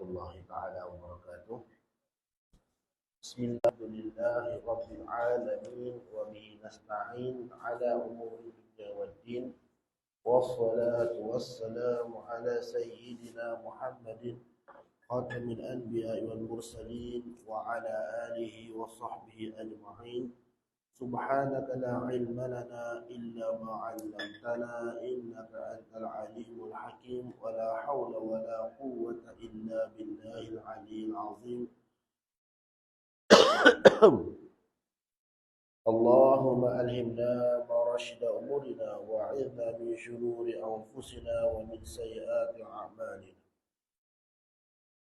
warahmatullahi taala wabarakatuh. Bismillahirrahmanirrahim. Rabbil alamin wa bihi nasta'in ala umuri dunya waddin. Wassalatu wassalamu ala sayyidina Muhammadin khatamil anbiya'i wal mursalin wa ala alihi wa sahbihi ajma'in. Subhanaka la ilma lana illa ma 'allamtana innaka antal alimul hakim wa la hawla wa la quwwata illa billahil aliyyil azim. Allahumma alhimna ma rashida umurina wa 'idna min shururi anfusina wa min sayyiati a'malina.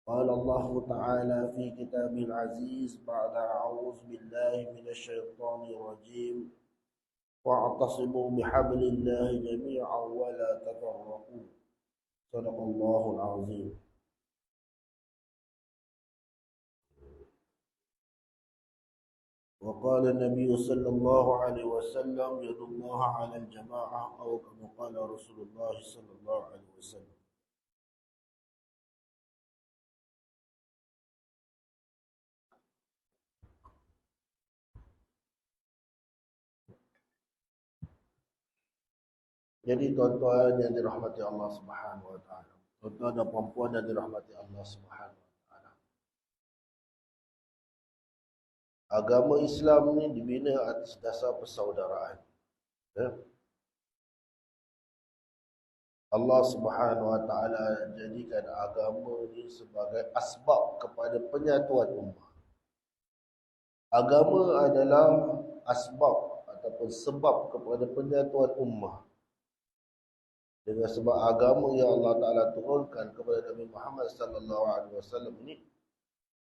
قال الله تعالى في كتابه العزيز بعد أعوذ بالله من الشيطان الرجيم واعتصموا بحبل الله جميعا ولا تفرقوا صدق الله العظيم. وقال النبي صلى الله عليه وسلم يد الله على الجماعة أو كما قال رسول الله صلى الله عليه وسلم. Jadi tuan-tuan yang dirahmati Allah Subhanahu wa taala, tuan-tuan dan puan-puan yang dirahmati Allah Subhanahu wa taala. Agama Islam ni dibina atas dasar persaudaraan. Ya? Allah Subhanahu wa taala jadikan agama ni sebagai asbab kepada penyatuan ummah. Agama adalah asbab ataupun sebab kepada penyatuan ummah. Dengan sebab agama yang Allah Ta'ala turunkan kepada Nabi Muhammad sallallahu alaihi wasallam ini,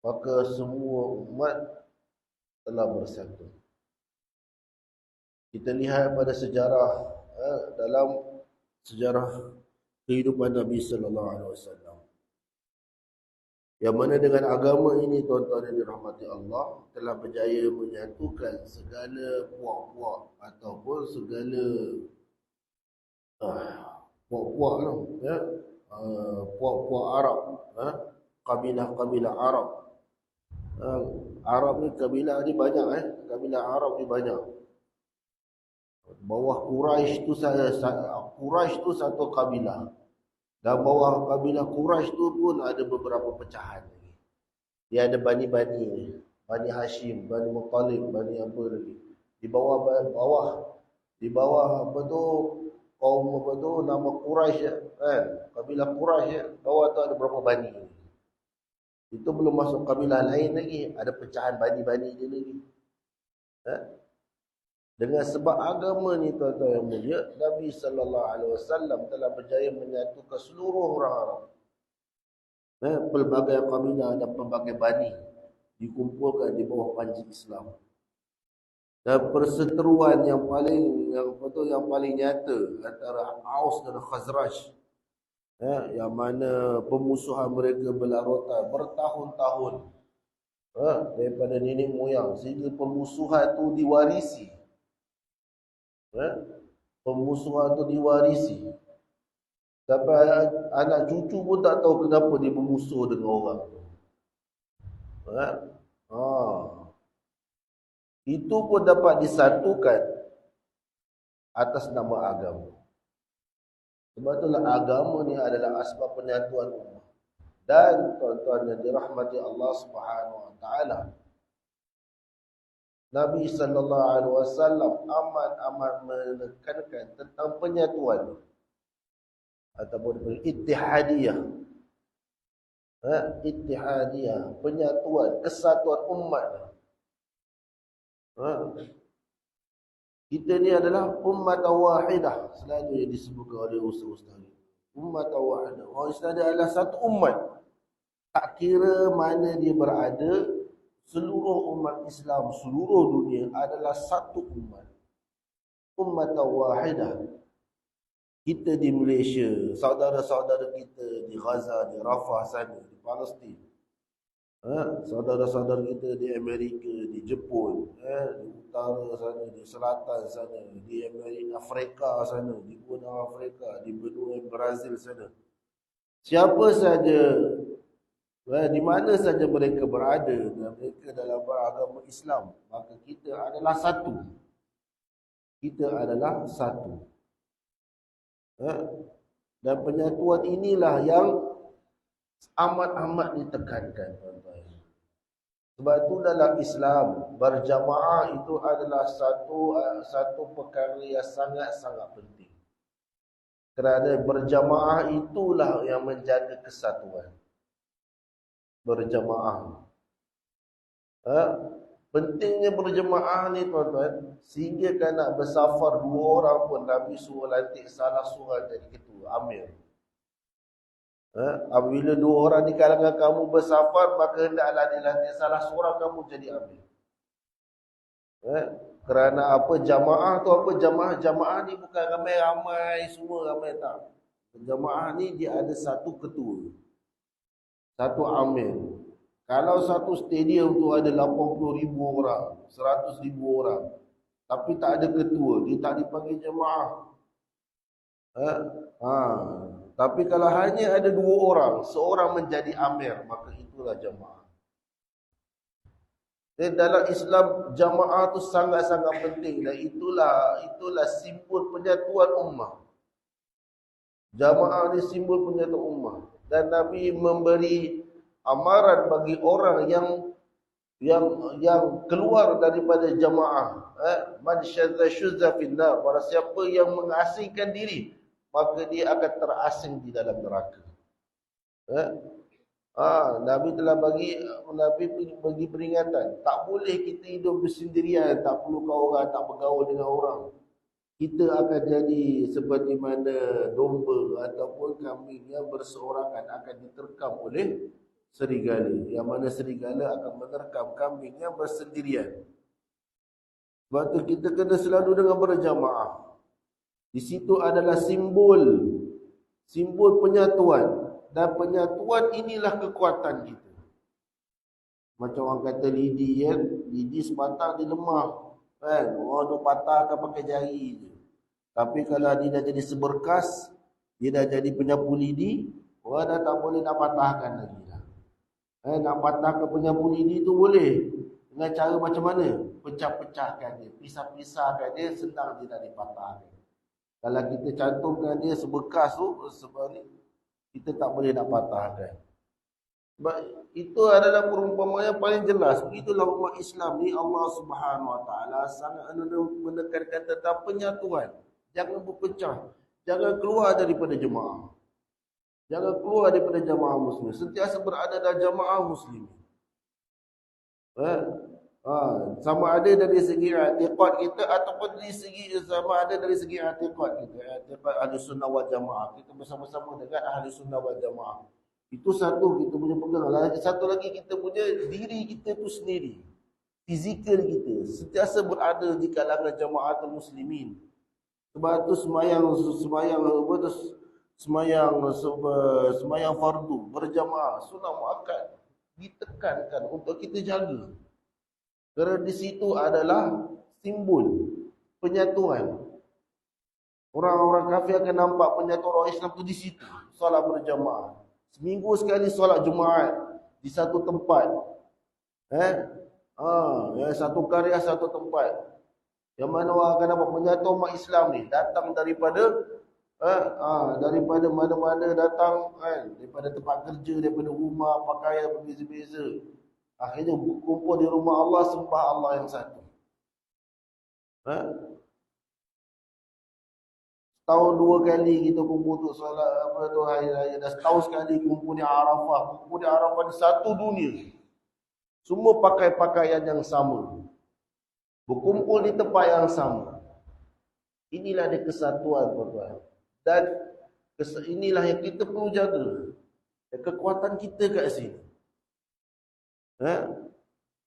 maka semua umat telah bersatu. Kita lihat pada sejarah, dalam sejarah kehidupan Nabi sallallahu alaihi wasallam, yang mana dengan agama ini tuan-tuan yang dirahmati Allah telah berjaya menyatukan segala puak-puak ataupun segala puak-puak ya, puak-puak Arab, kabilah-kabilah Arab. Arab ni kabilah ni banyak, kabilah Arab ni banyak. Bawah Quraisy tu satu kabilah. Dan bawah kabilah Quraisy tu pun ada beberapa pecahan lagi. Dia ada bani-bani, Bani Hashim, Bani Muttalib, Bani apa lagi. Di bawah apa tu, kaum apa tu, nama Quraisy kan, kabilah Quraisy, bawah tu ada berapa bani. Itu belum masuk kabilah lain lagi, ada pecahan bani-bani dia lagi. Dengan sebab agama ni tuan-tuan yang mulia, Nabi sallallahu alaihi wasallam telah berjaya menyatukan seluruh orang Arab. Pelbagai kabilah dan pelbagai bani dikumpulkan di bawah panji Islam. Dan perseteruan yang paling nyata antara Aus dan Khazraj, yang mana pemusuhan mereka berlarutan bertahun-tahun, daripada nenek moyang, sehingga pemusuhan tu diwarisi. Pemusuhan tu diwarisi sampai anak cucu pun tak tahu kenapa dia bermusuh dengan orang tu. Itu pun dapat disatukan atas nama agama. Sebab itulah agama ni adalah asbab penyatuan ummah. Dan tuan-tuan yang dirahmati Allah Subhanahu wa taala, Nabi sallallahu alaihi wasallam amat menekankan tentang penyatuan ataupun ittihadiyah. Ittihadiyah, penyatuan, kesatuan umat. Kita ni adalah ummat wahidah, selalu yang disebutkan oleh ustaz-ustaz. Ummat wahidah. Orang Islam adalah satu umat. Tak kira mana dia berada, seluruh umat Islam, seluruh dunia adalah satu umat. Ummat wahidah. Kita di Malaysia, saudara-saudara kita di Gaza, di Rafah sana, di Palestin. Saudara-saudara kita di Amerika, di Jepun, di utara sana, di selatan sana, di Afrika sana, di benua Afrika, di benua Brazil sana. Siapa saja Di mana saja mereka berada, dan mereka dalam beragama Islam, maka kita adalah satu. Kita adalah satu. Dan penyatuan inilah yang amat-amat ditekankan, tuan-tuan. Sebab itu dalam Islam, berjamaah itu adalah satu perkara yang sangat-sangat penting. Kerana berjamaah itulah yang menjaga kesatuan. Berjamaah. Pentingnya berjemaah ni, tuan-tuan, sehingga kan nak bersafar 2 orang pun Nabi suruh lantik salah seorang jadi ketua, amir. Apabila 2 orang di kalangan kamu bersafar, maka hendaklah dilantik salah seorang kamu jadi amir. Kerana apa? Jamaah tu apa? Jamaah ni bukan ramai-ramai semua, ramai tak. Jamaah ni dia ada satu ketua, satu amir. Kalau satu stadium tu ada 80,000 orang, 100,000 orang, tapi tak ada ketua, dia tak dipanggil jemaah. Tapi kalau hanya ada 2 orang, seorang menjadi amir, maka itulah jemaah. Dan dalam Islam, jemaah tu sangat-sangat penting, dan itulah simbol penyatuan ummah. Jemaah ni simbol penyatuan ummah. Dan Nabi memberi amaran bagi orang yang keluar daripada jamaah, man syadza finnar, barang siapa yang mengasingkan diri, maka dia akan terasing di dalam neraka. Nabi telah bagi peringatan, tak boleh kita hidup bersendirian, tak perlu kau orang, tak bergaul dengan orang. Kita akan jadi seperti mana domba ataupun kambing yang berseorangan akan diterkam oleh serigala, yang mana serigala akan menerkam kambing yang bersendirian. Sebab tu kita kena selalu dengan berjamaah. Di situ adalah simbol penyatuan, dan penyatuan inilah kekuatan kita. Macam orang kata lidi, kan? Lidi sebatang dia lemah, kan? Orang duk patahkan pakai jari je. Tapi kalau dia dah jadi seberkas, dia dah jadi penyapu lidi, orang dah tak boleh nak patahkan lagi. Nak patahkan penyapu lidi tu boleh. Dengan cara macam mana? Pecah-pecahkan dia, pisah-pisahkan dia, senang dia nak dipatahkan. Kalau kita cantumkan dia sebekas tu, sebab ni, kita tak boleh nak patahkan. Sebab itu adalah perumpamaan yang paling jelas. Begitulah umat Islam ni, Allah Subhanahu Wa Taala sangat menekankan tentang penyatuan. Jangan berpecah. Jangan keluar daripada jemaah. Jangan keluar daripada jamaah muslim. Sentiasa berada dalam jamaah muslim. Sama ada dari segi i'tiqad kita ataupun dari segi sama ada dari segi i'tiqad kita. I'tiqad ahli sunnah wal jamaah. Kita bersama-sama dengan ahli sunnah wal jamaah. Itu satu kita punya pegang. Satu lagi kita punya diri kita tu sendiri. Fizikal kita sentiasa berada di kalangan jamaatul muslimin. Sebab tu semayang fardu berjamaah sunah muakkad ditekankan untuk kita jaga. Kerana di situ adalah simbol penyatuan. Orang-orang kafir akan nampak penyatuan orang Islam tu di situ. Solat berjamaah. Seminggu sekali solat Jumaat di satu tempat. Satu karya satu tempat. Yang mana orang akan nampak penyatuan umat Islam ni datang daripada mana-mana datang, kan? Daripada tempat kerja, daripada rumah, pakaian berbeza-beza. Akhirnya kumpul di rumah Allah, sembah Allah yang satu. Setahun 2 kali kita kumpul untuk solat hari raya, dan setahun sekali kumpul di Arafah. Kumpul di Arafah di satu dunia. Semua pakai pakaian yang sama. Berkumpul di tempat yang sama. Inilah ada kesatuan, tuan-tuan. Dan inilah yang kita perlu jaga. Kekuatan kita kat sini.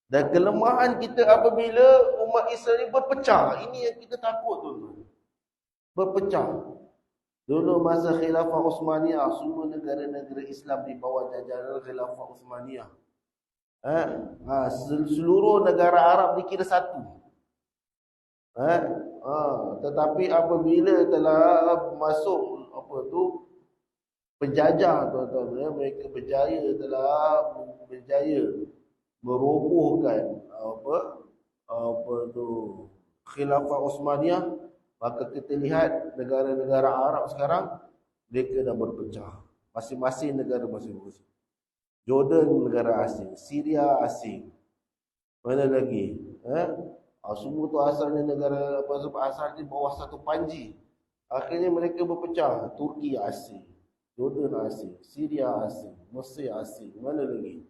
Dan kelemahan kita apabila umat Islam ini berpecah. Ini yang kita takut, tuan-tuan. Berpecah. Dulu masa Khilafah Uthmaniyah, semua negara-negara Islam di bawah jajaran Khilafah Uthmaniyah. Seluruh negara Arab dikira satu. Tetapi apabila telah masuk penjajah tuan-tuan, mereka berjaya merobohkan apa tu khilafah Osmaniyah. Maka kita lihat negara-negara Arab sekarang mereka dah berpecah, masing-masing negara masing-masing. Jordan negara asing, Syria asing, mana lagi semua tu asalnya negara apa, asal di bawah satu panji. Akhirnya mereka berpecah. Turki asing, Jordan asing, Syria asing, Mesir asing, mana lagi?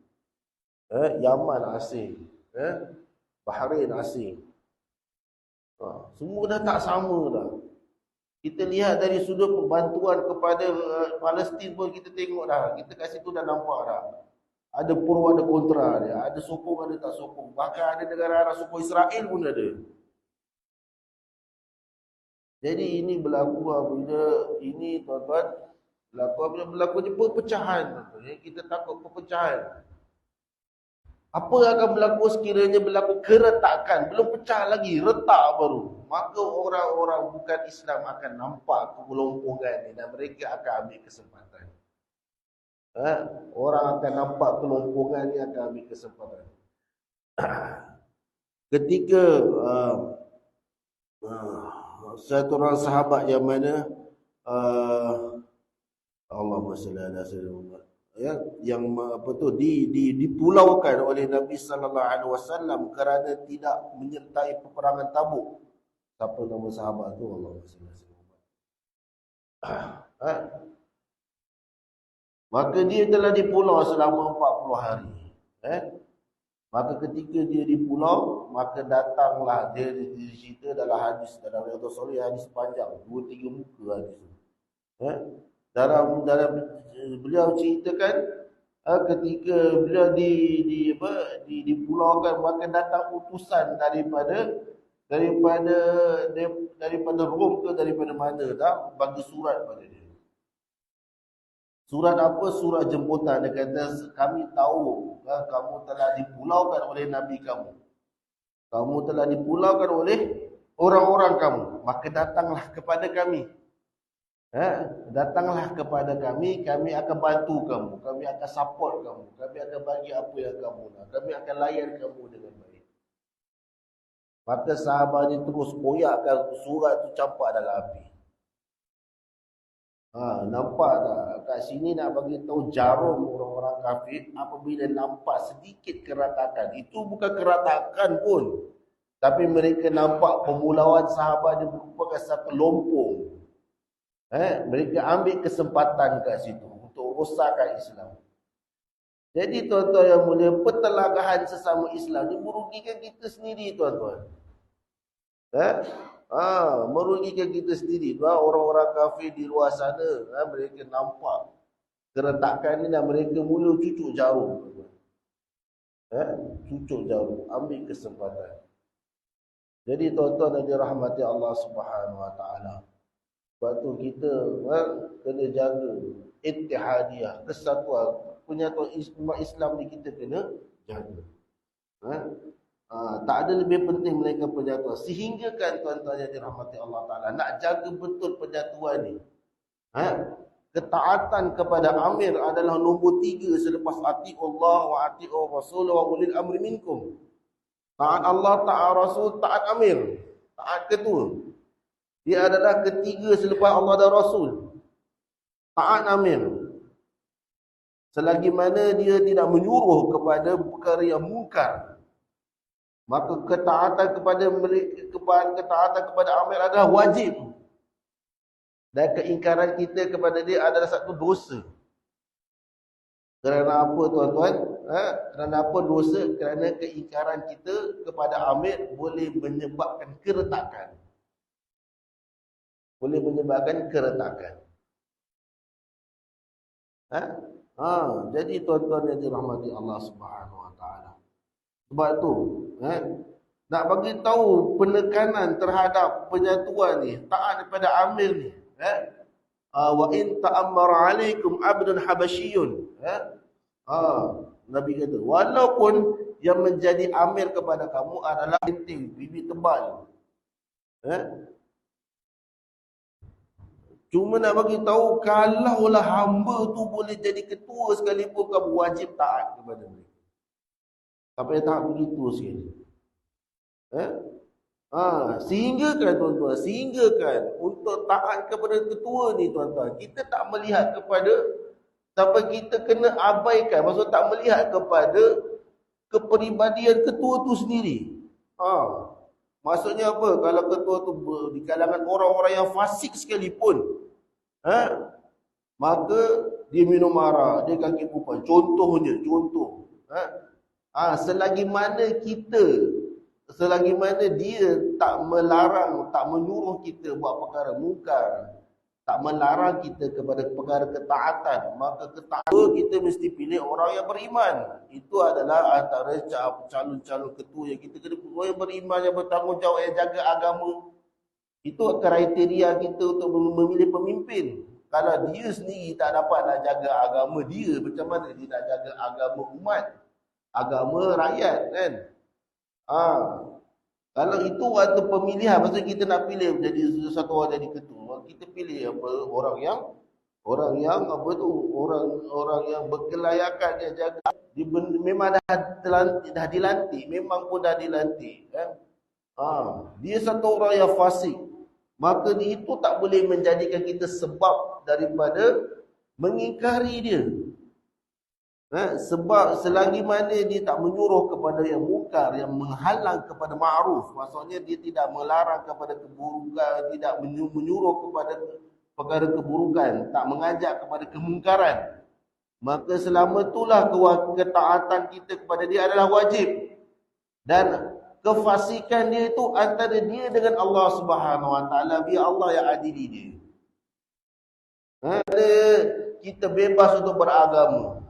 Yaman asing, Bahrain asing. Semua dah tak sama dah. Kita lihat dari sudut bantuan kepada Palestin pun kita tengok dah. Kita kat situ dah nampak dah. Ada pro, ada kontra dia. Ada sokong, ada tak sokong. Bahkan ada negara Arab sokong Israel pun ada. Jadi ini berlaku bila ini tuan-tuan, berlaku perpecahan. Kita takut perpecahan. Apa yang akan berlaku sekiranya berlaku keretakan? Belum pecah lagi, retak baru. Maka orang-orang bukan Islam akan nampak kelompokan ini dan mereka akan ambil kesempatan. Orang akan nampak kelompokan ini akan ambil kesempatan. Ketika satu orang sahabat yang mana Allahumma salli ala sayyidina Muhammad, yang dipulaukan oleh Nabi sallallahu alaihi wasallam kerana tidak menyertai peperangan Tabuk. Siapa nama sahabat tu? Allahumma salli ala sayyidina Muhammad. Maka dia telah di pulau selama 40 hari. Maka ketika dia di pulau, maka datanglah dia cerita dalam hadis, dalam Riyadhus Shalihin, hadis panjang, 2-3 muka hadis. Dalam beliau ceritakan ketika beliau di pulau kan, maka datang utusan daripada Rom ke daripada mana dah bagi surat pada dia. Surat apa? Surat jemputan. Dia kata, kami tahu kamu telah dipulaukan oleh Nabi kamu. Kamu telah dipulaukan oleh orang-orang kamu. Maka datanglah kepada kami. Datanglah kepada kami akan bantu kamu. Kami akan support kamu. Kami akan bagi apa yang kamu nak. Kami akan layan kamu dengan baik. Maka sahabat ni terus koyakkan surat tu campak dalam api. Nampak tak? Kat sini nak bagi tahu jarum orang-orang kafir apabila nampak sedikit keretakan. Itu bukan keretakan pun, tapi mereka nampak pemulauan sahabat dia merupakan satu lompong. Mereka ambil kesempatan kat situ untuk rosakkan Islam. Jadi tuan-tuan yang mulia, pertelagahan sesama Islam ni merugikan kita sendiri tuan-tuan. Merugikan kita sendiri. Orang-orang kafir di luar sana, mereka nampak keretakan ni dan mereka mula cucuk jarum. Cucuk jarum, ambil kesempatan. Jadi tuan-tuan yang dirahmati Allah Subhanahu Wa Taala, sebab tu kita kena jaga ittihadiyah, kesatuan, penyatuan umat Islam ni kita kena jaga. Tak ada lebih penting melainkan penyatuan. Sehingga kan tuan-tuan yang dirahmati Allah Ta'ala, nak jaga betul penyatuan ni, ketaatan kepada amir adalah nombor 3 selepas ati'ullah wa ati'ur rasul wa ulil amri minkum. Taat Allah, taat Rasul, taat amir, taat ketua. Dia adalah ketiga selepas Allah dan Rasul. Taat amir. Selagi mana dia tidak menyuruh kepada perkara yang mungkar, maka ketaatan kepada amir adalah wajib. Dan keingkaran kita kepada dia adalah satu dosa. Kerana apa tuan-tuan? Kerana apa dosa? Kerana keingkaran kita kepada amir boleh menyebabkan keretakan. Boleh menyebabkan keretakan. Jadi tuan-tuan yang dirahmati Allah Subhanahu Wa Taala, sebab tu nak bagi tahu penekanan terhadap penyatuan ni, taat daripada amir ni. Wa in ta'ammara 'alaikum 'abdun habasyiyun. Nabi kata, walaupun yang menjadi amir kepada kamu adalah binti, bibi tebal. Cuma nak bagi tahu, kalaulah hamba tu boleh jadi ketua sekalipun, kamu wajib taat kepada mereka. Sampai tahap begitu sekali. Sehingga kan tuan-tuan, sehingga kan untuk taat kepada ketua ni tuan-tuan, kita tak melihat kepada, sampai kita kena abaikan, maksud tak melihat kepada kepribadian ketua tu sendiri. Maksudnya apa? Kalau ketua tu di kalangan orang-orang yang fasik sekalipun, maka dia minum arak, dia kaki perempuan. Contohnya, selagi mana dia tak melarang, tak menyuruh kita buat perkara mungkar, tak melarang kita kepada perkara ketaatan, maka ketaatan kita mesti pilih orang yang beriman. Itu adalah antara calon-calon ketua yang kita kena pilih, orang yang beriman, yang bertanggungjawab, yang jaga agama. Itu kriteria kita untuk memilih pemimpin. Kalau dia sendiri tak dapat nak jaga agama dia, macam mana dia nak jaga agama umat, agama rakyat kan? Kalau itu waktu pemilihan, maksudnya kita nak pilih jadi satu orang jadi ketua, kita pilih apa, orang yang apa tu, orang yang berkelayakan, dia jaga, dia memang dah dilantik, memang pun dah dilantik kan. Dia satu orang yang fasik, maka itu tak boleh menjadikan kita sebab daripada mengingkari dia. Sebab selagi mana dia tak menyuruh kepada yang mungkar, yang menghalang kepada ma'ruf, maksudnya dia tidak melarang kepada keburukan, tidak menyuruh kepada perkara keburukan, tak mengajak kepada kemungkaran, maka selama itulah ketaatan kita kepada dia adalah wajib. Dan kefasikan dia itu antara dia dengan Allah Subhanahu Wa Taala, biar Allah yang adili dia. Kita bebas untuk beragama,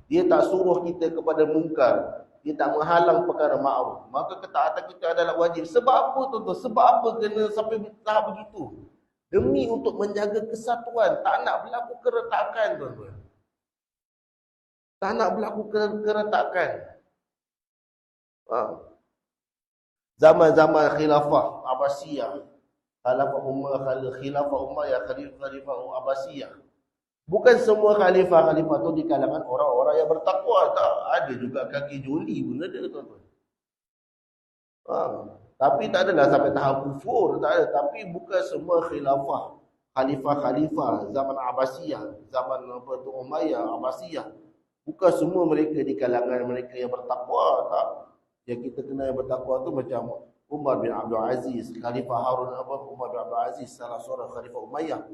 dia tak suruh kita kepada mungkar, dia tak menghalang perkara ma'ruf, maka ketaatan kita adalah wajib. Sebab apa tuan-tuan? Sebab apa kena sampai tahap begitu? Demi untuk menjaga kesatuan, tak nak berlaku keretakan tuan-tuan. Tak nak berlaku keretakan. Zaman-zaman khilafah Abbasiyah, khilafah Umayyah, khalifah Abbasiyah, bukan semua khalifah-khalifah tu di kalangan orang-orang yang bertakwa, tak. Ada juga kaki joli pun ada tuan-tuan. Tapi tak adalah sampai tahap kufur, tak ada. Tapi bukan semua khalifah zaman Abbasiyah, zaman apa tu Umayyah, Abbasiyah, bukan semua mereka di kalangan mereka yang bertakwa, tak. Yang kita kenal yang bertakwa tu macam Umar bin Abdul Aziz, Khalifah Umar bin Abdul Aziz, salah seorang khalifah Umayyah.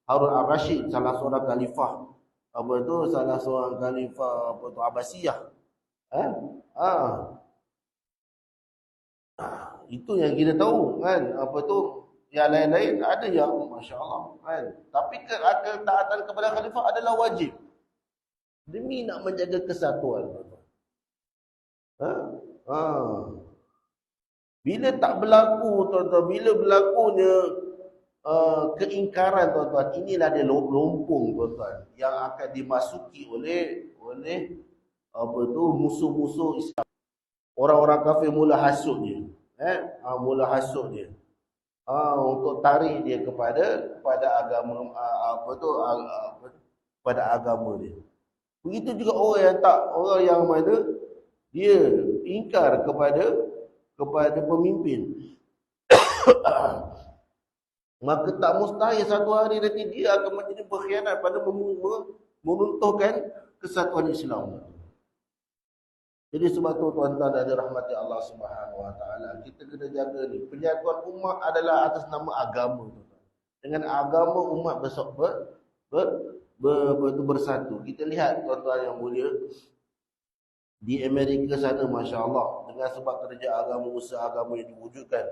Harun al-Rashid, salah seorang khalifah salah seorang khalifah Abbasiyah. Itu yang kita tahu kan. Yang lain-lain ada yang masya-Allah kan. Tapi ketaatan kepada khalifah adalah wajib demi nak menjaga kesatuan. Bila tak berlaku tuan-tuan, bila berlakunya keingkaran tuan-tuan, inilah dia lompong tuan-tuan yang akan dimasuki oleh musuh-musuh Islam. Orang-orang kafir mula hasut dia. Mula hasut dia. Untuk tarik dia kepada agama pada agama dia. Begitu juga orang yang mana dia ingkar kepada pemimpin. Maka tak mustahil satu hari nanti dia akan menjadi berkhianat pada meruntuhkan kesatuan Islam. Jadi sebab tu tuan-tuan dan dirahmati Allah Subhanahu Wa Taala, kita kena jaga ni. Penyatuan umat adalah atas nama agama. Dengan agama umat bersatu. Kita lihat tuan-tuan yang mulia, di Amerika sana masya-Allah, dengan sebab kerja agama, usaha agama yang diwujudkan,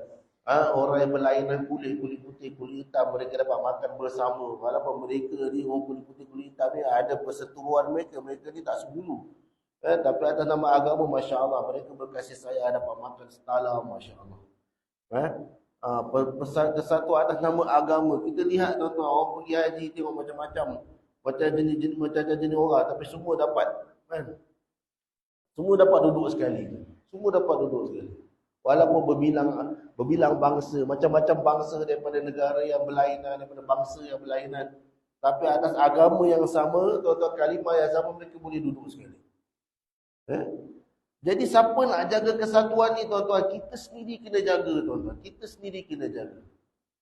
orang yang berlainan kulit putih, kulit hitam, mereka dapat makan bersama. Walaupun mereka ni orang kulit putih, kulit hitam ni ada perseteruan mereka ni tak sebulu. Tapi atas nama agama, masya-Allah, mereka berkasih sayang, dapat makan setala, masya-Allah. Kesatuan atas nama agama. Kita lihat tuan-tuan, orang pergi haji tengok macam-macam, macam jenis orang, tapi semua dapat kan? Semua dapat duduk sekali. Walaupun berbilang bangsa, macam-macam bangsa daripada negara yang berlainan, daripada bangsa yang berlainan, tapi atas agama yang sama, tuan-tuan, kalimah yang sama, mereka boleh duduk sekali. Jadi siapa nak jaga kesatuan ni, tuan-tuan? Kita sendiri kena jaga, tuan-tuan. Kita sendiri kena jaga.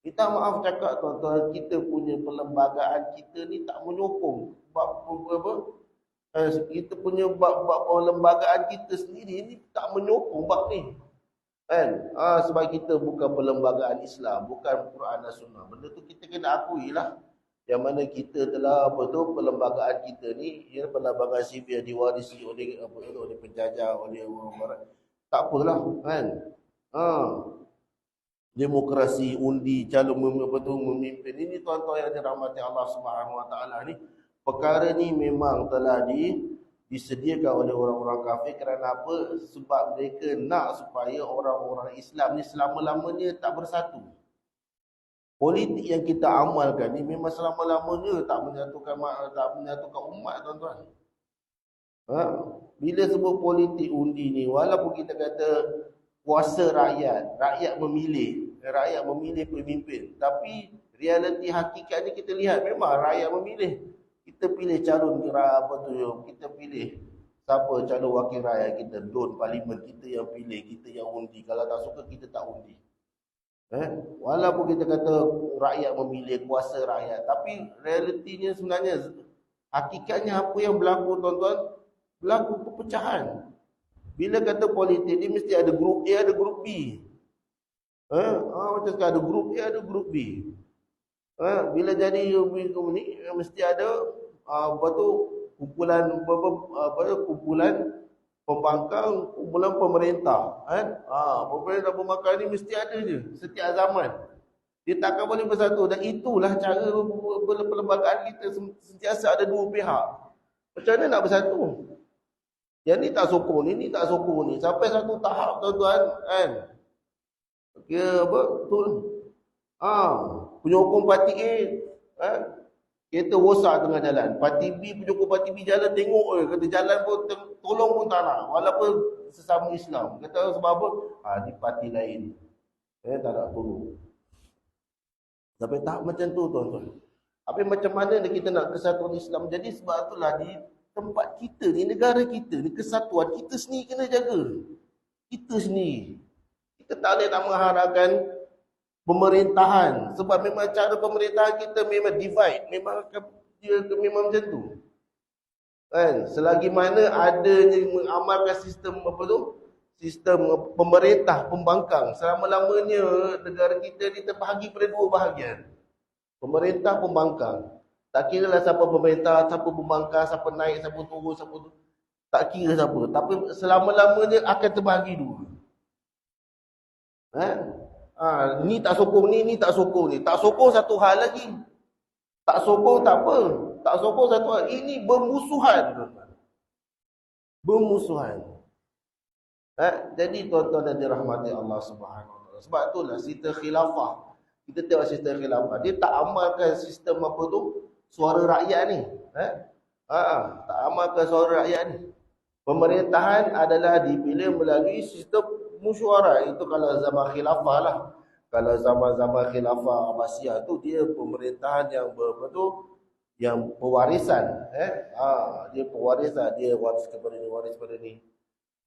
Kita maaf cakap, tuan-tuan, kita punya perlembagaan kita ni tak menyokong kita punya bab perlembagaan kita sendiri ni tak menyokong bab ni. Kan? Sebab kita bukan perlembagaan Islam, bukan Quran dan Sunnah. Benda tu kita kena akui lah. Yang mana kita telah perlembagaan kita ni, ya, perlembagaan sivil diwarisi oleh penjajah, oleh orang barat. Tak apalah, kan? Demokrasi, undi, calon memimpin ini, tuan-tuan yang dirahmati Allah Subhanahu Wa Taala ni, perkara ni memang telah disediakan oleh orang-orang kafir. Kerana apa? Sebab mereka nak supaya orang-orang Islam ni selama-lamanya tak bersatu. Politik yang kita amalkan ni memang selama-lamanya tak menyatukan umat, tuan-tuan. Bila sebut politik undi ni, walaupun kita kata kuasa rakyat memilih pemimpin, tapi realiti hakikatnya kita lihat memang rakyat memilih. Kita pilih calon kita pilih siapa calon wakil rakyat kita, don parlimen kita yang pilih, kita yang undi. Kalau tak suka, kita tak undi. Walaupun kita kata rakyat memilih, kuasa rakyat, tapi realitinya sebenarnya, hakikatnya apa yang berlaku, tuan-tuan? Berlaku perpecahan. Bila kata politik ni, mesti ada grup A, ada grup B. Macam sekarang ada grup A, ada grup B. Bila jadi ni, mesti ada kumpulan pembangkang, kumpulan pemerintah. Pemerintah pembangkang ni mesti ada je setiap zaman. Dia takkan boleh bersatu. Dan itulah cara perlembagaan kita, sentiasa ada dua pihak. Macam mana nak bersatu? Yang ni tak sokong ni tak sokong ni. Sampai satu tahap, tuan-tuan, kan? Kira apa? Betul. Penyokong parti A, kereta rosak tengah jalan. Parti B, penyokong parti B jalan, tengok kata jalan pun tolong pun tak nak. Walaupun sesama Islam. Kata sebab apa? Di parti lain. Tak nak tolong. Sampai tahap macam tu, tuan-tuan. Tapi macam mana kita nak kesatuan Islam? Jadi sebab itulah di tempat kita ni, negara kita ni, kesatuan kita sendiri kena jaga. Kita sendiri. Kita tak boleh nak mengharapkan pemerintahan. Sebab memang cara pemerintahan kita memang divide. Memang macam tu. Kan? Selagi mana adanya mengamalkan sistem sistem pemerintah pembangkang, selama-lamanya negara kita ni terbahagi pada dua bahagian. Pemerintah pembangkang. Tak kira lah siapa pemerintah, siapa pembangkang, siapa naik, siapa turun, siapa tu. Tak kira siapa. Tapi selama-lamanya akan terbahagi dua. Ni tak sokong ni tak sokong ni. Tak sokong satu hal lagi. Tak sokong tak apa. Tak sokong satu hal. Ini bermusuhan. Bermusuhan. Jadi tuan-tuan dan dirahmati Allah Subhanahu Wa Taala. Sebab itulah sistem khilafah. Kita tengok sistem khilafah. Dia tak amalkan sistem apa tu? Suara rakyat ni. Tak amalkan suara rakyat ni. Pemerintahan adalah dipilih melalui sistem mesyuarat. Itu kalau zaman khilafah lah. Kalau zaman-zaman khilafah Abbasiyah tu, dia pemerintahan yang yang pewarisan. Dia pewarisan. Dia waris kepada ni, waris kepada ni.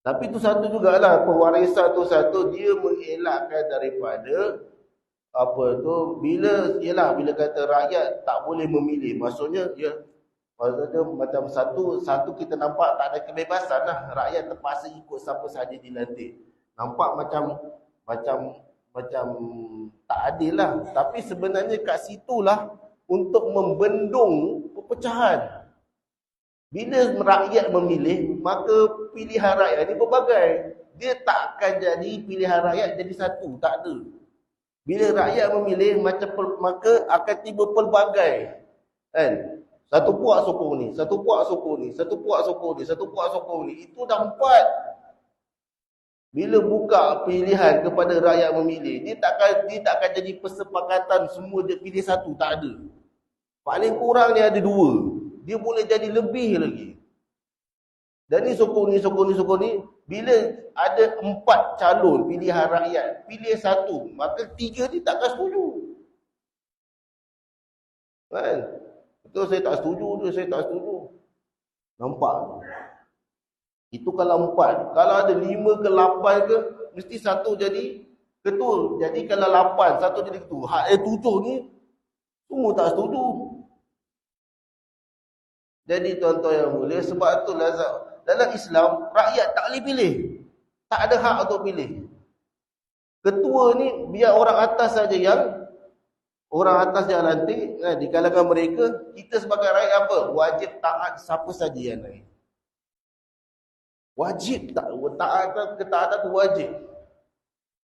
Tapi tu satu jugalah. Pewarisan tu satu, dia mengelakkan daripada bila kata rakyat tak boleh memilih, maksudnya macam satu kita nampak tak ada kebebasan lah. Rakyat terpaksa ikut siapa sahaja dilantik. Nampak macam tak adil lah. Tapi sebenarnya kat situlah untuk membendung perpecahan. Bila rakyat memilih, maka pilihan rakyat ni berbagai. Dia tak akan jadi pilihan rakyat jadi satu, tak ada. Bila rakyat memilih, maka akan tiba pelbagai. Kan? Satu puak sokong ni, satu puak sokong ni, satu puak sokong ni, satu puak sokong ni. Itu dah 4. Bila buka pilihan kepada rakyat memilih, dia tak akan jadi persepakatan semua dia pilih satu, tak ada. Paling kurang dia ada 2. Dia boleh jadi lebih lagi. Dan ni sokong ni, sokong ni, sokong ni. Bila ada 4 calon pilihan rakyat, pilih satu, maka 3 ni takkan setuju. Kan? Betul, saya tak setuju tu, saya tak setuju. Nampak tu. Itu kalau 4. Kalau ada 5 ke 8 ke, mesti satu jadi ketua. Jadi kalau 8, satu jadi ketua. Hak 7 ni, semua tak setuju. Jadi tuan-tuan yang mulia, sebab itulah dalam Islam, rakyat tak boleh pilih. Tak ada hak untuk pilih. Ketua ni, biar orang atas saja yang lantik. Di kalangan mereka, kita sebagai rakyat apa? Wajib taat siapa saja yang naik. Wajib taat, ketaatan tu wajib.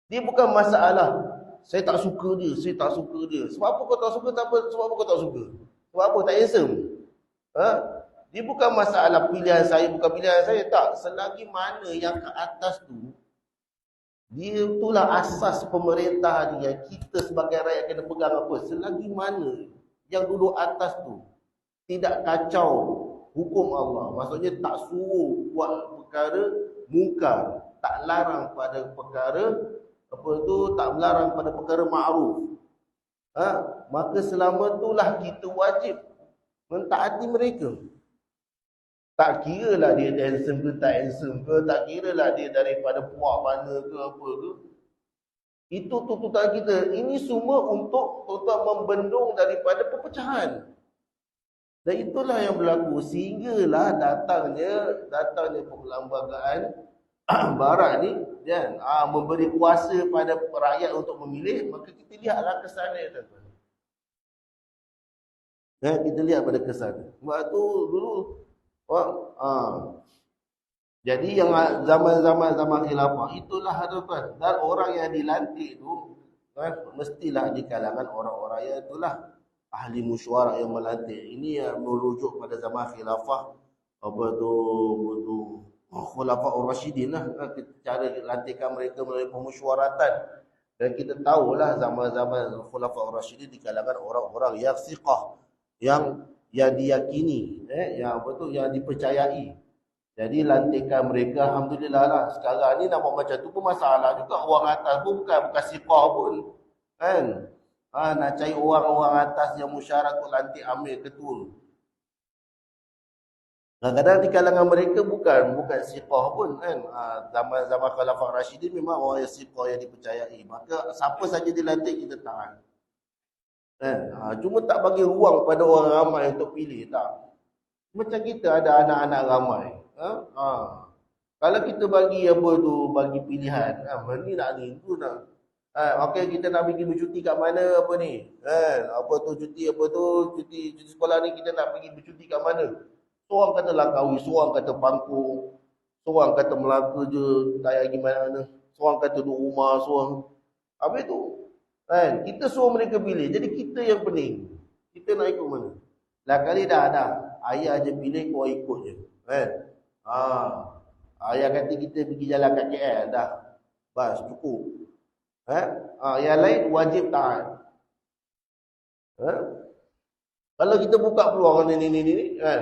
Dia bukan masalah, saya tak suka dia, saya tak suka dia. Sebab apa kau tak suka? Tak apa, sebab apa kau tak suka? Sebab apa? Tak handsome. Dia bukan masalah pilihan saya, bukan pilihan saya, tak. Selagi mana yang ke atas tu, dia itulah asas pemerintah dia. Kita sebagai rakyat kena pegang apa? Selagi mana yang duduk atas tu tidak kacau hukum Allah, maksudnya tak suruh buat perkara mungkar, tak larang pada perkara tak melarang pada perkara ma'ruf, maka selama itulah kita wajib mentaati mereka. Tak kira lah dia handsome ke tak handsome ke, tak kira lah dia daripada puak mana ke apa ke. Itu tuntutan kita. Ini semua untuk membendung daripada perpecahan. Dan itulah yang berlaku sehinggalah datangnya perlembagaan barat ni kan, memberi kuasa pada rakyat untuk memilih. Maka kita lihatlah kesannya tuan-tuan. Kita lihat pada kesan. Sebab tu dulu jadi yang zaman khilafah itulah tuan-tuan, dan orang yang dilantik tu mestilah di kalangan orang-orang yang itulah ahli mesyuarat yang melantik. Ini yang merujuk pada zaman khilafah Khulafa Ar-Rasyidin lah, cara lantikan mereka melalui pemesyuaratan. Dan kita tahulah zaman-zaman Khulafa Ar-Rasyidin di kalangan orang-orang yang siqah, yang diyakini, yang dipercayai. Jadi lantikan mereka alhamdulillah lah. Sekarang ni nampak macam tu pun masalah juga. Orang atas pun bukan siqah pun. Kan? Nak cari orang-orang atas yang musyarat tu lantik ambil ketua. Kadang-kadang di kalangan mereka bukan siqah pun kan. Zaman Khalifah Rashidin memang orang yang siqah yang dipercayai. Maka siapa saja dilantik kita taat. Cuma tak bagi ruang pada orang ramai untuk pilih, tak. Macam kita ada anak-anak ramai. Kalau kita bagi bagi pilihan, ni nak ni, tu nak. Okey, kita nak pergi bercuti kat mana ni? Cuti sekolah ni kita nak pergi bercuti kat mana? Seorang kata Langkawi, seorang kata Pangkor, seorang kata Melaka je, tak payah pergi mana. Seorang kata duduk rumah, seorang. Habis tu, kita suruh mereka pilih. Jadi kita yang pening. Kita nak ikut mana? Lah kali dah. Ayah je pilih, kau ikut je. Ayah kata kita pergi jalan kat KL dah. Bas, cukup. Yang lain wajib taat. Kalau kita buka peluang ni kan.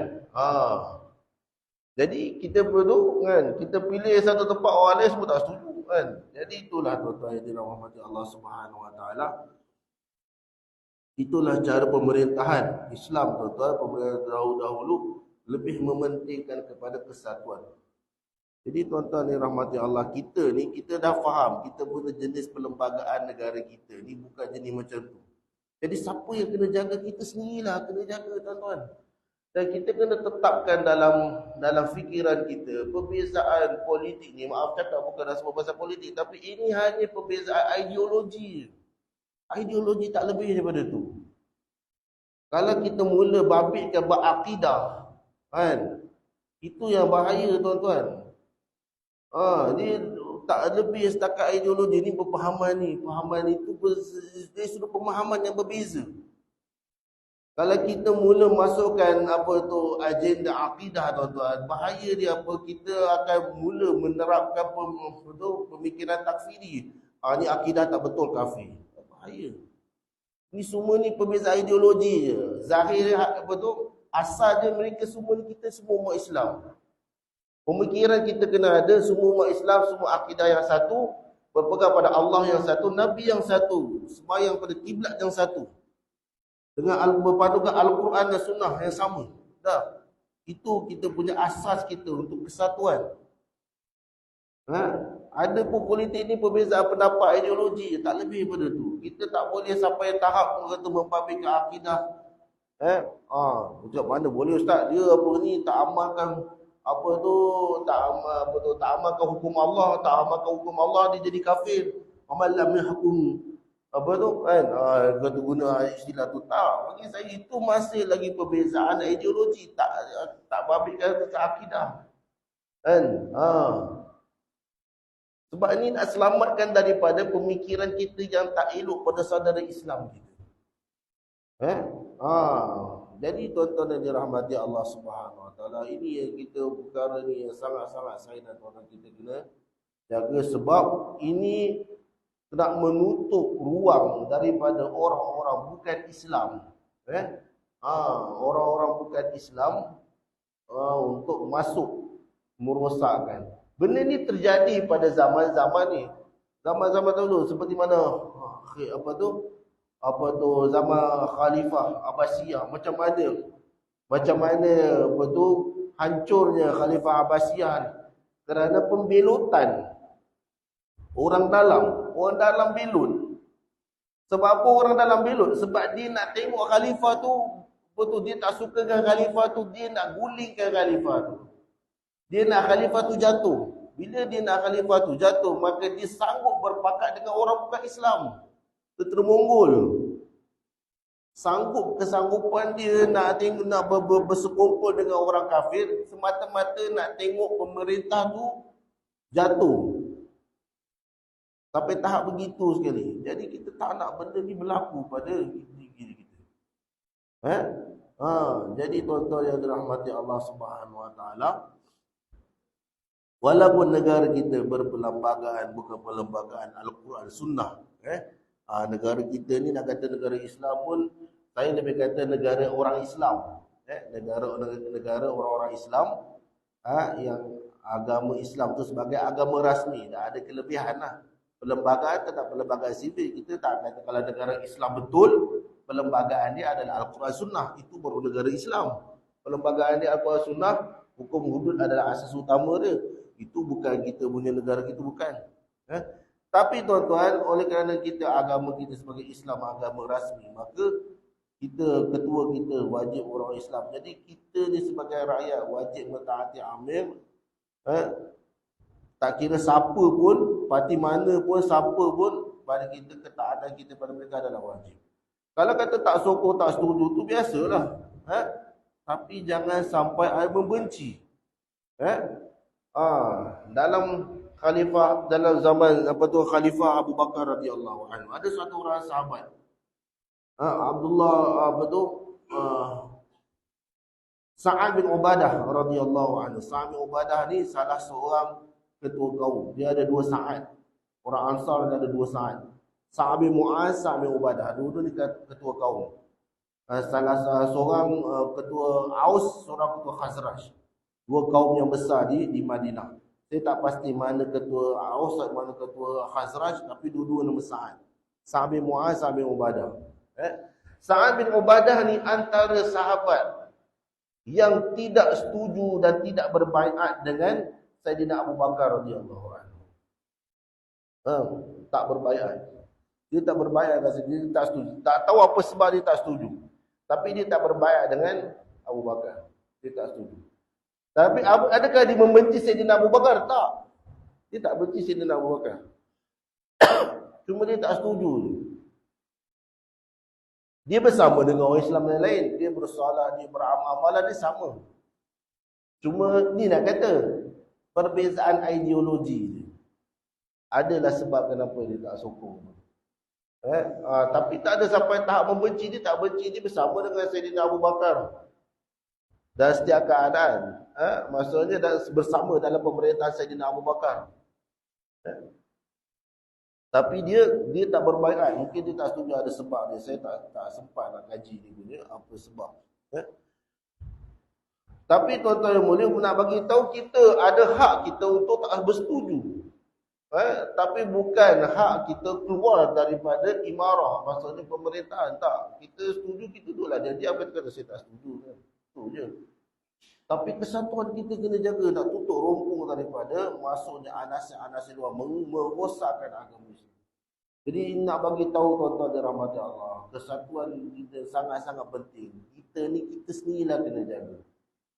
Jadi kita perlu kan, kita pilih satu tempat, orang lain semua tak setuju kan. Jadi itulah tuan-tuan yang dirahmati Allah Subhanahu Wa Taala. Itulah cara pemerintahan Islam tuan-tuan. Pemerintah dahulu lebih mementingkan kepada kesatuan. Jadi tuan-tuan yang rahmati Allah, kita dah faham, kita punya jenis perlembagaan negara kita ni bukan jenis macam tu. Jadi siapa yang kena jaga? Kita sendirilah kena jaga tuan-tuan. Dan kita kena tetapkan dalam fikiran kita, perbezaan politik ni, maaf cakap bukan dah semua pasal politik, tapi ini hanya perbezaan ideologi. Ideologi tak lebih daripada tu. Kalau kita mula babitkan berakidah, kan? Itu yang bahaya tuan-tuan. Ni tak lebih setakat ideologi ni, pemahaman itu dari sudut pemahaman yang berbeza. Kalau kita mula masukkan agenda akidah tuan-tuan, bahaya dia kita akan mula menerapkan pemikiran takfiri. Ni akidah tak betul, kafir. Bahaya. Ni semua ni perbezaan ideologi je. Zahir asal dia mereka semua ni, kita semua umat Islam. Pemikiran kita kena ada, semua umat Islam, semua akidah yang satu, berpegang pada Allah yang satu, Nabi yang satu, sembahyang pada kiblat yang satu. Dengan berpadukan Al-Quran dan Sunnah yang sama. Dah. Itu kita punya asas kita untuk kesatuan. Ada pun politik ni perbezaan pendapat, ideologi, tak lebih daripada tu. Kita tak boleh sampai tahap kata memfahamikan akidah. Macam mana boleh ustaz, dia apa ni tak amalkan apa tu, tak amalkan hukum Allah, dia jadi kafir. Amal lam yahkum apa tu kan, kata guna istilah tu. Tak, bagi saya itu masih lagi perbezaan ideologi, tak babitkan akidah kan. Sebab ini nak selamatkan daripada pemikiran kita yang tak elok pada saudara Islam kita. Jadi tuan-tuan yang dirahmati Allah Subhanahu Wa Taala, ini yang kita perkara ni yang sangat-sangat saya dan tuan-tuan kita kena jaga, sebab ini nak menutup ruang daripada orang-orang bukan Islam, orang-orang bukan Islam untuk masuk merosakkan. Benda ni terjadi pada zaman-zaman ni. Zaman-zaman dulu seperti mana apa tu zaman Khalifah Abbasiyah, macam mana hancurnya Khalifah Abbasiyah ni kerana pembelotan orang dalam belut. Sebab apa orang dalam belut? Sebab dia nak tengok khalifah tu, dia tak suka dengan khalifah tu, dia nak gulingkan khalifah tu. Dia nak khalifah tu jatuh. Bila dia nak khalifah tu jatuh, maka dia sanggup berpakat dengan orang bukan Islam. Tentera Mongol. Kesanggupan dia nak bersekumpul dengan orang kafir semata-mata nak tengok pemerintah tu jatuh. Sampai tahap begitu sekali. Jadi kita tak nak benda ni berlaku pada diri kita. Jadi tuan-tuan yang dirahmati Allah Subhanahu Wa Taala, walaupun negara kita berperlembagaan, bukan perlembagaan Al-Quran Sunnah, negara kita ni nak kata negara Islam pun, saya lebih kata negara orang Islam. Negara orang-orang Islam, yang agama Islam tu sebagai agama rasmi. Dah ada kelebihan lah. Perlembagaan tetap perlembagaan sivil. Kita tak kata kalau negara Islam betul, perlembagaan dia adalah Al-Quran Sunnah, itu baru negara Islam. Perlembagaan dia Al-Quran Sunnah, hukum hudud adalah asas utama dia. Itu bukan kita punya negara, kita bukan. Tapi tuan-tuan, oleh kerana kita agama kita sebagai Islam, agama rasmi, maka ketua kita wajib orang Islam. Jadi kita ni sebagai rakyat wajib mentaati amir. Tak kira siapa pun, parti mana pun, siapa pun, pada kita ketaatan kita pada mereka adalah wajib. Kalau kata tak sokong, tak setuju, tu biasalah. Tapi jangan sampai ada membenci. Dalam zaman Khalifah Abu Bakar radhiyallahu anhu, ada satu orang sahabat, Sa'ad bin Ubadah radhiyallahu anhu. Sa'ad bin Ubadah ni salah seorang ketua kaum. Dia ada dua Sa'ad. Orang Ansar ada dua Sa'ad. Sa'ad bin Mu'az, Sa'ad bin Ubadah. Dua-dua ni ketua kaum. Salah seorang ketua Aus, seorang ketua Khazraj. Dua kaum yang besar di Madinah. Saya tak pasti mana ketua Aus, mana ketua Khazraj, tapi dua-dua nama Sa'ad. Sa'ad bin Mu'az, Sa'ad bin Ubadah. Sa'ad bin Ubadah ni antara sahabat yang tidak setuju dan tidak berbaiat dengan Sayyidina Abu Bakar radhiyallahu anhu. Tak berbaiat. Dia tak berbaiat dengan dia, tak setuju. Tak tahu apa sebab dia tak setuju. Tapi dia tak berbaiat dengan Abu Bakar. Dia tak setuju. Tapi adakah dia membenci Sayyidina Abu Bakar? Tak. Dia tak benci Sayyidina Abu Bakar. Cuma dia tak setuju. Dia bersama dengan orang Islam yang lain. Dia bersolat, dia beramal-amalan, dia sama. Cuma ni nak kata, perbezaan ideologi. Adalah sebab kenapa dia tak sokong. Tapi tak ada sampai tahap membenci. Dia tak benci, dia bersama dengan Sayyidina Abu Bakar. Dan setiap keadaan. Maksudnya bersama dalam pemerintahan Sayyidina Abu Bakar. Tapi dia tak berbaiat. Mungkin dia tak setuju, ada sebab dia. Saya tak sempat nak kaji dia punya apa sebab. Tapi tuan-tuan yang mulia nak bagi tahu kita ada hak kita untuk tak bersetuju. Tapi bukan hak kita keluar daripada imarah, maksudnya pemerintahan. Tak, kita setuju, kita duduklah. Jadi apa kata saya tak setuju kan? Itu je. Tapi kesatuan kita kena jaga, nak tutup rompong daripada masuknya anasir-anasir luar merosakkan agama Islam. Jadi nak bagi tahu tuan-tuan dirahmati Allah, kesatuan kita sangat-sangat penting. Kita ni kita sendirilah kena jaga.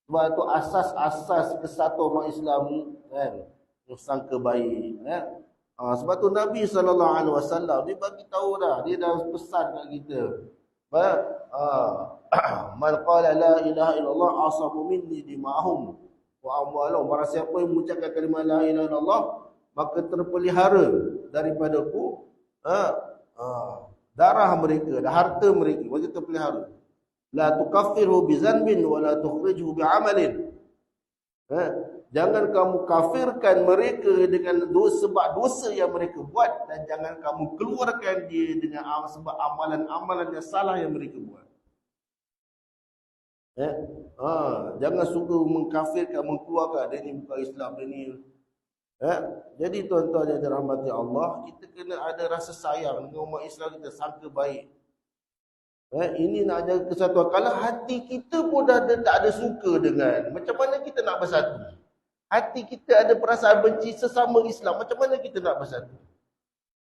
Sebab itu asas-asas kesatuan umat Islam ni kan, sangka baik kan. Sebab tu Nabi SAW dia bagi tahu dah, dia dah pesan kat kita. Man qala la ilaha illallah asamu minni dima'ahum wa amwalahum. Barang siapa yang mengucapkan kalimah la ilaha illallah, maka terpelihara daripadaku darah mereka dan harta mereka, maka terpelihara. La tukaffirhu bizanbin wa la tukhrijhu bi'amalin. Jangan kamu kafirkan mereka dengan dosa, sebab dosa yang mereka buat, dan jangan kamu keluarkan dia dengan sebab amalan-amalan yang salah yang mereka buat. Jangan suka mengkafirkan, mengkeluarkan dia ni bukan Islam, dia ni. Jadi tuan-tuan yang dirahmati Allah, kita kena ada rasa sayang dengan umat Islam kita, sangka baik. Ini nak jaga kesatuan. Kalau hati kita pun dah tak ada suka dengan, macam mana kita nak bersatu? Hati kita ada perasaan benci sesama Islam, macam mana kita nak bersatu?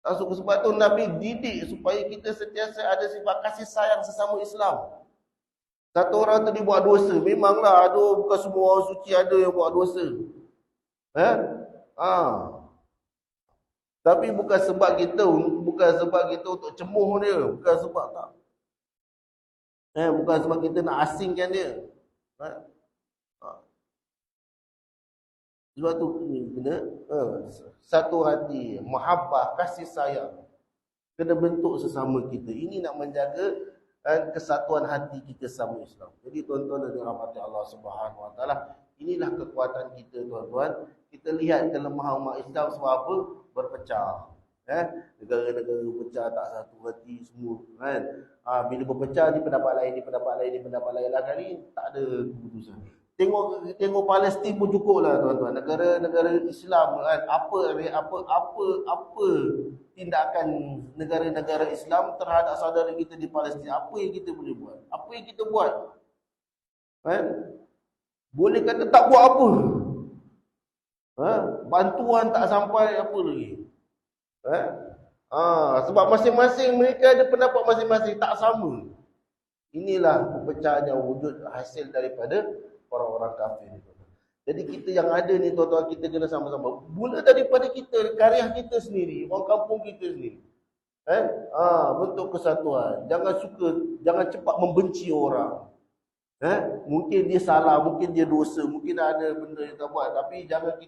Tak suka. Sebab tu Nabi didik supaya kita sentiasa ada sifat kasih sayang sesama Islam. Satu orang tu dia buat dosa, memanglah ada, bukan semua orang suci ada yang buat dosa. Tapi bukan sebab kita untuk cemuh dia, bukan sebab tak. Bukan sebab kita nak asingkan dia. Sebab tu kena satu hati, mahabbah, kasih sayang. Kena bentuk sesama kita. Ini nak menjaga kesatuan hati kita sama Islam. Jadi tuan-tuan dan rahmati Allah Subhanahu Wa Taala, inilah kekuatan kita tuan-tuan. Kita lihat kelemahan umat Islam sebab apa? Berpecah. Negara-negara pecah, tak satu hati semua kan. Bila berpecah ni pendapat lain lah kali, tak ada keputusan. Tengok Palestin pun cukup lah tuan-tuan. Negara-negara Islam kan, apa tindakan negara-negara Islam terhadap saudara kita di Palestin, apa yang kita boleh buat? Apa yang kita buat? Boleh kata tak buat apa. Bantuan tak sampai apa lagi. Sebab masing-masing mereka ada pendapat masing-masing, tak sama. Inilah perpecahan yang wujud hasil daripada orang-orang kafir ni. Jadi kita yang ada ni tuan-tuan, kita kena sama-sama. Mula daripada kita, karya kita sendiri, orang kampung kita sendiri. Bentuk kesatuan. Jangan cepat membenci orang. Mungkin dia salah, mungkin dia dosa, mungkin ada benda yang tak buat, tapi jangan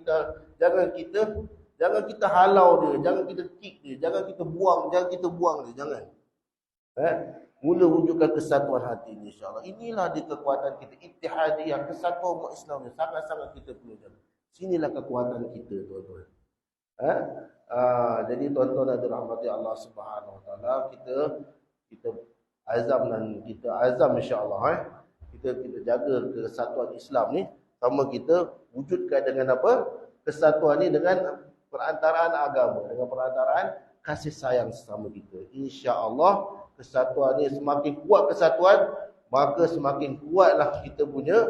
kita halau dia, jangan kita kick dia, jangan kita buang dia, jangan. Mula wujudkan kesatuan hati ni, insya-Allah. Inilah di kekuatan kita, ittihadiyah, kesatuan umat Islam ni sangat-sangat kita perlu jaga. Sinilah kekuatan kita, tuan-tuan. Jadi tuan-tuan dan rahmati Allah Subhanahu Wa Taala, kita azam insya-Allah kita jaga kesatuan Islam ni, sama kita wujudkan dengan apa? Kesatuan ni dengan perantaraan agama, dengan perantaraan kasih sayang sesama kita. Insya-Allah kesatuan ni semakin kuat kesatuan, maka semakin kuatlah kita punya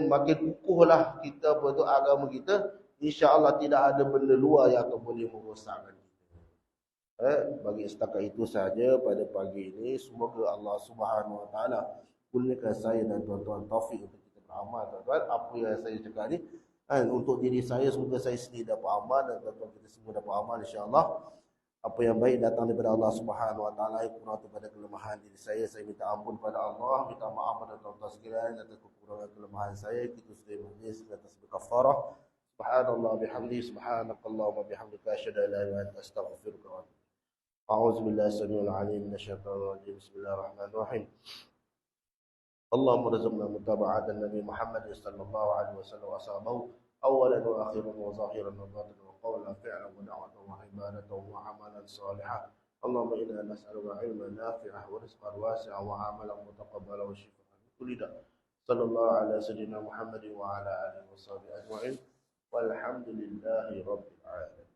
makin kukuhlah kita bentuk agama kita. Insya-Allah tidak ada benda luar yang akan boleh merosakkan kita. Bagi setakat itu saja pada pagi ini. Semoga Allah Subhanahu Wa Taala kurniakan saya dan tuan-tuan taufik untuk kita beramal, tuan-tuan. Apa yang saya cakap ni untuk diri saya, semoga saya sendiri dapat amal dan tuan-tuan kita semua dapat amal, insya-Allah. Apa yang baik datang daripada Allah Subhanahu Wa Taala, yang kurang daripada kelemahan diri saya minta ampun pada Allah, minta maaf pada tuan-tuan sekalian atas kekurangan kelemahan saya. Kita sudah majlis atas berkafarah. Subhanallah bihamdi, subhanakallahumma bihamdika, asyhadu an la ilaha illa anta, astaghfiruka wa atubu ilaik. A'udzu billahi samiul alim minasyaitonir rajim. Bismillahirrahmanirrahim. Allahumma rzuqna mutaba'atan Nabi Muhammad sallallahu alaihi wasallam wa ashabahu awalan wa akhiran wa zahiran wa batinan wa qawlan fi'lan wa da'watan wa ibadatan wa amalan salihan. Allahumma inna nas'aluka ilman nafi'an wa rizqan wasi'an wa amalan mutaqabbalan wa shifaan min kulli da'. Sallallahu ala sayyidina Muhammadin wa ala alihi wa sahbihi ajma'in. Walhamdulillahi rabbil alamin.